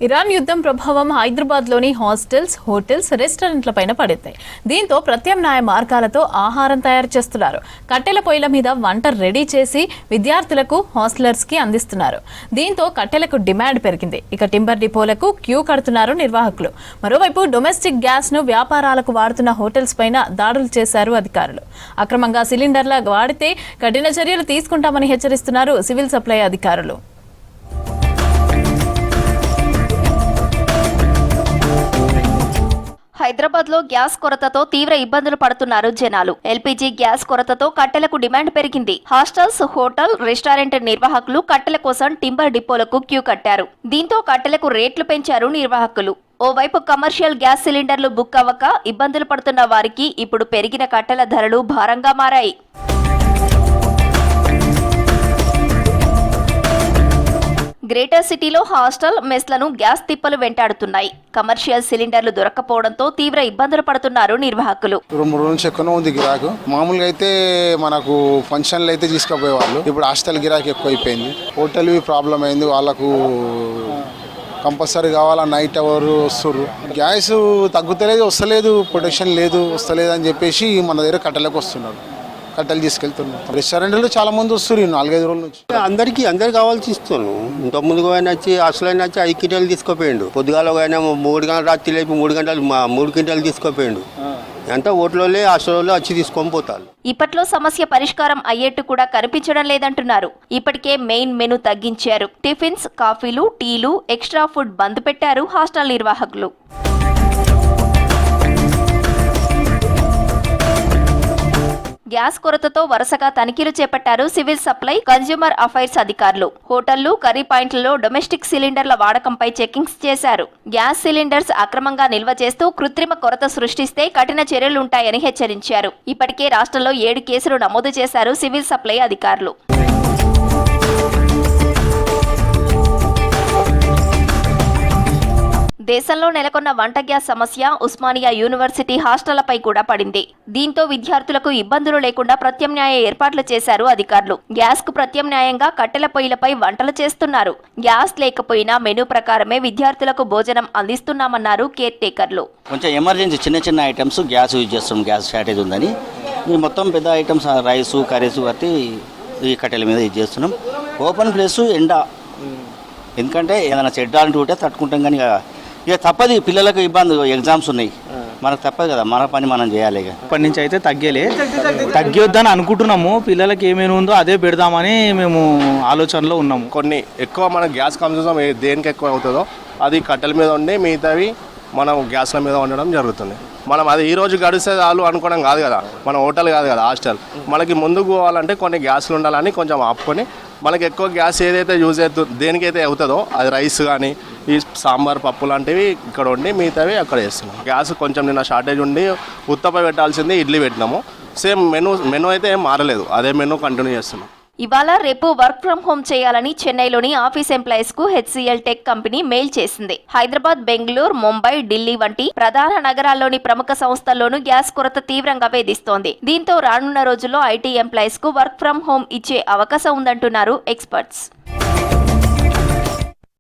Iran యుద్ధం ప్రభావం హైదరాబాద్లోని హాస్టల్స్, హోటల్స్, రెస్టారెంట్లపైన పడింది. దీంతో ప్రత్యామ్నాయ మార్గాలతో ఆహారం తయారు చేస్తున్నారు. కట్టెల పొయ్యిల మీద వంట రెడీ చేసి విద్యార్థులకు, హాస్టలర్స్కి అందిస్తున్నారు. దీంతో కట్టెలకు డిమాండ్ పెరిగింది. ఇక టింబర్ డిపోలకు క్యూ కడుతున్నారు నిర్వాహకులు. మరోవైపు డొమెస్టిక్ గ్యాస్ను వ్యాపారాలకు వాడుతున్న హోటల్స్ పైన దాడులు చేశారు అధికారులు. అక్రమంగా సిలిండర్ల వాడితే కఠిన చర్యలు తీసుకుంటామని హెచ్చరిస్తున్నారు సివిల్ సప్లై అధికారులు. హైదరాబాద్ లో గ్యాస్ కొరతతో తీవ్ర ఇబ్బందులు పడుతున్నారు జనాలు. ఎల్పీజీ గ్యాస్ కొరతతో కట్టెలకు డిమాండ్ పెరిగింది. హాస్టల్స్, హోటల్, రెస్టారెంట్ నిర్వాహకులు కట్టెల కోసం టింబర్ డిపోలకు క్యూ కట్టారు. దీంతో కట్టెలకు రేట్లు పెంచారు నిర్వాహకులు. ఓవైపు కమర్షియల్ గ్యాస్ సిలిండర్లు బుక్ అవ్వక ఇబ్బందులు పడుతున్న వారికి ఇప్పుడు పెరిగిన కట్టెల ధరలు భారంగా మారాయి. గ్రేటర్ సిటీలో హాస్టల్, మెస్లను గ్యాస్ తిప్పలు వెంటాడుతున్నాయి. కమర్షియల్ సిలిండర్లు దొరక్కపోవడంతో తీవ్ర ఇబ్బందులు పడుతున్నారు నిర్వాహకులు. 2-3 రోజుల నుంచి ఎక్కువ ఉంది గిరాకు. మామూలుగా అయితే మనకు ఫంక్షన్లు అయితే తీసుకుపోయేవాళ్ళు. ఇప్పుడు హాస్టల్ గిరాకు ఎక్కువ అయిపోయింది. హోటల్ ప్రాబ్లం అయింది. వాళ్ళకు కంపల్సరీ కావాలా, నైట్ ఎవరు వస్తుర్రు. గ్యాస్ తగ్గుతలేదు, వస్తలేదు, ప్రొటెక్షన్ లేదు, వస్తలేదు అని చెప్పేసి మన దగ్గర కట్టెలకు వస్తున్నారు. కట్టెలు తీసుకెళ్తున్నాం. రెస్టారెంట్లు చాలా మంది వస్తున్నారు 4-5 రోజుల నుంచి. అందరికి కావాల్సి ఇస్తాను. ఇంత ముందుగా ఆయన వచ్చి అసలు ఆయన వచ్చి 5 క్వింటాలు తీసుకుపోయిండు. పొద్దుగాల ఆయన 3 గంటల రాత్రి లేపి 3 గంటలు 3 క్వింటాలు తీసుకుపోయిండు. ఎంత ఓట్లలో హాస్టల్లో వచ్చి తీసుకొని పోతారు. ఇప్పట్లో సమస్య పరిష్కారం అయ్యేట్టు కూడా కనిపించడం లేదంటున్నారు. ఇప్పటికే మెయిన్ మెను తగ్గించారు. టిఫిన్స్, కాఫీలు, టీలు, ఎక్స్ట్రా ఫుడ్ బంద్ పెట్టారు హాస్టల్ నిర్వాహకులు. గ్యాస్ కొరతతో వరుసగా తనిఖీలు చేపట్టారు సివిల్ సప్లై, కన్స్యూమర్ అఫైర్స్ అధికారులు. హోటళ్లు, కర్రీ పాయింట్లలో డొమెస్టిక్ సిలిండర్ల వాడకంపై చెకింగ్స్ చేశారు. గ్యాస్ సిలిండర్స్ అక్రమంగా నిల్వ చేస్తూ కృత్రిమ కొరత సృష్టిస్తే కఠిన చర్యలుంటాయని హెచ్చరించారు. ఇప్పటికే రాష్ట్రంలో 7 కేసులు నమోదు చేశారు సివిల్ సప్లై అధికారులు. దేశంలో నెలకొన్న వంట గ్యాస్ సమస్య ఉస్మానియా యూనివర్సిటీ హాస్టళ్లపై కూడా పడింది. దీంతో విద్యార్థులకు ఇబ్బందులు లేకుండా ప్రత్యామ్నాయ ఏర్పాట్లు చేశారు అధికారులు. గ్యాస్ కు ప్రత్యామ్నాయంగా కట్టెల పొయ్యిలపై వంటలు చేస్తున్నారు. గ్యాస్ లేకపోయినా మెనూ ప్రకారమే విద్యార్థులకు భోజనం అందిస్తున్నామన్నారు కేర్ టేకర్లు. కొంచెం ఎమర్జెన్సీ చిన్న ఐటమ్స్ గ్యాస్ యూజ్ చేస్తాం. గ్యాస్ షార్టేజ్ ఉందని ఈ మొత్తం పెద్ద ఐటమ్స్ రైసు, కర్రీస్ బట్టి ఈ కట్టెల మీద యూజ్ చేస్తున్నాం. ఓపెన్ ప్లేస్ ఎండ, ఎందుకంటే ఏదైనా చెడ్డాలంటూ ఉంటే తట్టుకుంటాం. కానీ ఇక తప్పది, పిల్లలకు ఇబ్బంది, ఎగ్జామ్స్ ఉన్నాయి, మనకు తప్పదు కదా, మన పని మనం చేయాలి. ఇప్పటి నుంచి అయితే తగ్గొద్దని అనుకుంటున్నాము. పిల్లలకి ఏమేమి ఉందో అదే పెడదామని మేము ఆలోచనలో ఉన్నాము. కొన్ని ఎక్కువ మన గ్యాస్ కన్సూమ్ దేనికి ఎక్కువ అవుతుందో అది కట్టెల మీద ఉండి మిగతావి మనం గ్యాస్ల మీద ఉండడం జరుగుతుంది. మనం అది ఈ రోజు గడిస్తే చాలు అనుకోవడం కాదు కదా. మన హోటల్ కాదు కదా, హాస్టల్. మనకి ముందుకు పోవాలంటే కొన్ని గ్యాస్లు ఉండాలని కొంచెం ఆపుకొని మనకి ఎక్కువ గ్యాస్ ఏదైతే యూజ్ అవుతుందో దేనికైతే అవుతుందో అది రైస్ కానీ ఈ సాంబార్, పప్పు లాంటివి ఇక్కడ ఉండి మిగతావి అక్కడ చేస్తున్నాం. గ్యాస్ కొంచెం నిన్న షార్టేజ్ ఉండి ఉత్తప్ప పెట్టాల్సింది ఇడ్లీ పెట్టినాము. సేమ్ మెనూ అయితే ఏం మారలేదు, అదే మెనూ కంటిన్యూ చేస్తున్నాం. ఇవాళ రేపు వర్క్ ఫ్రం హోమ్ చేయాలని చెన్నైలోని ఆఫీస్ ఎంప్లాయీస్ కు హెచ్సిఎల్ టెక్ కంపెనీ మెయిల్ చేసింది. హైదరాబాద్, బెంగళూరు, ముంబై, ఢిల్లీ వంటి ప్రధాన నగరాల్లోని ప్రముఖ సంస్థల్లోనూ గ్యాస్ కొరత తీవ్రంగా వేధిస్తోంది. దీంతో రానున్న రోజుల్లో ఐటీ ఎంప్లాయీస్ కు వర్క్ ఫ్రం హోమ్ ఇచ్చే అవకాశం ఉందంటున్నారు ఎక్స్పర్ట్స్.